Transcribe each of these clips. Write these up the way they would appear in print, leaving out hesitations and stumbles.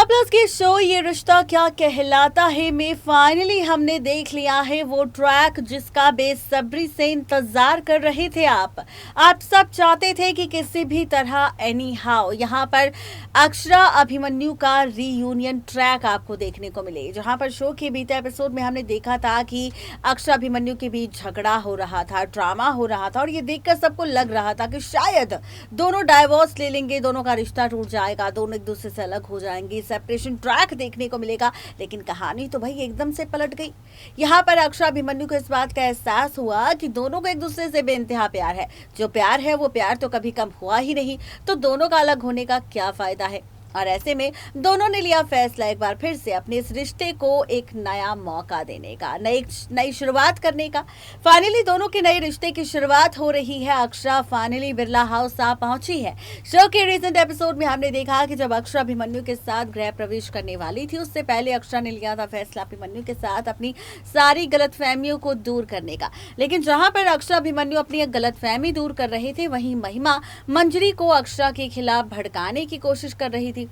Star plus के show ये रिश्ता क्या कहलाता है में फाइनली हमने देख लिया है वो ट्रैक जिसका बेसब्री से इंतजार कर रहे थे। आप सब चाहते थे कि किसी भी तरह एनी हाउ यहाँ पर अक्षरा अभिमन्यु का रीयूनियन ट्रैक आपको देखने को मिले, जहां पर शो के बीते एपिसोड में हमने देखा था कि अक्षरा अभिमन्यु के बीच झगड़ा हो रहा था, ड्रामा हो रहा था और ये देखकर सबको लग रहा था कि शायद दोनों डाइवोर्स ले लेंगे, दोनों का रिश्ता टूट जाएगा, दोनों एक दूसरे से अलग हो जाएंगे, सेपरेशन ट्रैक देखने को मिलेगा। लेकिन कहानी तो भाई एकदम से पलट गई। यहाँ पर अक्षरा अभिमन्यु को इस बात का एहसास हुआ कि दोनों को एक दूसरे से बेइंतहा प्यार है। जो प्यार है वो प्यार तो कभी कम हुआ ही नहीं, तो दोनों का अलग होने का क्या फायदा है। और ऐसे में दोनों ने लिया फैसला एक बार फिर से अपने इस रिश्ते को एक नया मौका देने का, नई शुरुआत करने का। फाइनली दोनों के नए रिश्ते की शुरुआत हो रही है। अक्षरा फाइनली बिरला हाउस आ पहुंची है। शो के रिसेंट एपिसोड में हमने देखा कि जब अक्षरा अभिमन्यु के साथ गृह प्रवेश करने वाली थी, उससे पहले अक्षरा ने लिया था फैसला अभिमन्यु के साथ अपनी सारी गलतफहमियों को दूर करने का। लेकिन जहां पर अक्षरा अभिमन्यु अपनी एक गलतफहमी दूर कर रहे थे, वहीं महिमा मंजरी को अक्षरा के खिलाफ भड़काने की कोशिश कर रही थी।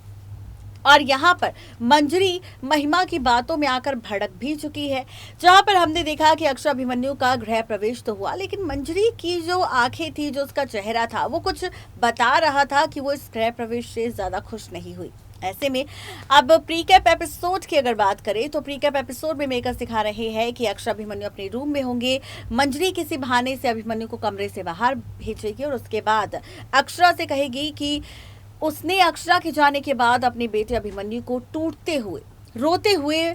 और यहाँ पर मंजरी महिमा की बातों में आकर भड़क भी चुकी है। जहाँ पर हमने देखा कि अक्षरा अभिमन्यु का गृह प्रवेश तो हुआ, लेकिन मंजरी की जो आंखें थी, जो उसका चेहरा था, वो कुछ बता रहा था कि वो इस गृह प्रवेश से ज्यादा खुश नहीं हुई। ऐसे में अब प्रीकैप एपिसोड की अगर बात करें तो प्रीकैप एपिसोड में मेकर्स दिखा रहे हैं कि अक्षरा अभिमन्यु अपने रूम में होंगे, मंजरी किसी बहाने से अभिमन्यु को कमरे से बाहर भेजेगी और उसके बाद अक्षरा से कहेगी कि उसने अक्षरा के जाने के बाद अपने बेटे अभिमन्यु को टूटते हुए, रोते हुए,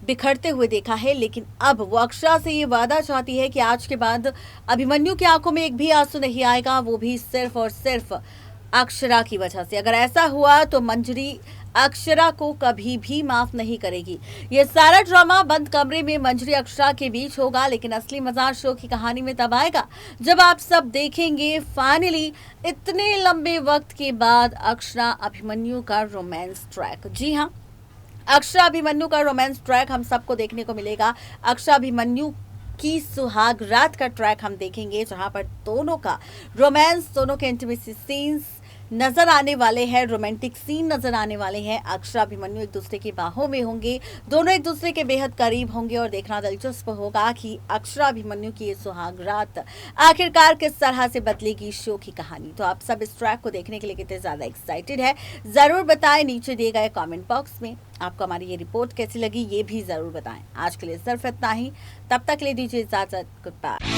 बिखरते हुए देखा है। लेकिन अब वो अक्षरा से ये वादा चाहती है कि आज के बाद अभिमन्यु की आंखों में एक भी आंसू नहीं आएगा, वो भी सिर्फ और सिर्फ अक्षरा की वजह से। अगर ऐसा हुआ तो मंजरी अक्षरा को कभी भी माफ नहीं करेगी। ये सारा ड्रामा बंद कमरे में मंजरी अक्षरा के बीच होगा, लेकिन असली मजा शो की कहानी में तब आएगा जब आप सब देखेंगे फाइनली इतने लंबे वक्त के बाद अक्षरा अभिमन्यु का रोमांस ट्रैक। जी हाँ, अक्षरा अभिमन्यु का रोमांस ट्रैक हम सबको देखने को मिलेगा। अक्षरा अभिमन्यु की सुहाग रात का ट्रैक हम देखेंगे, जहां पर दोनों का रोमांस, दोनों के इंटीमेसी सीन्स नजर आने वाले हैं, रोमांटिक सीन नजर आने वाले हैं। अक्षरा अभिमन्यु एक दूसरे की बाहों में होंगे, दोनों एक दूसरे के बेहद करीब होंगे और देखना दिलचस्प होगा कि अक्षरा अभिमन्यु की ये सुहाग रात आखिरकार किस तरह से बदलेगी शो की कहानी। तो आप सब इस ट्रैक को देखने के लिए कितने ज्यादा एक्साइटेड है, जरूर बताएं नीचे दिए गए कमेंट बॉक्स में। आपको हमारी ये रिपोर्ट कैसी लगी ये भी जरूर बताएं। आज के लिए सिर्फ इतना ही, तब तक ले दीजिए इजाजत, गुड बाय।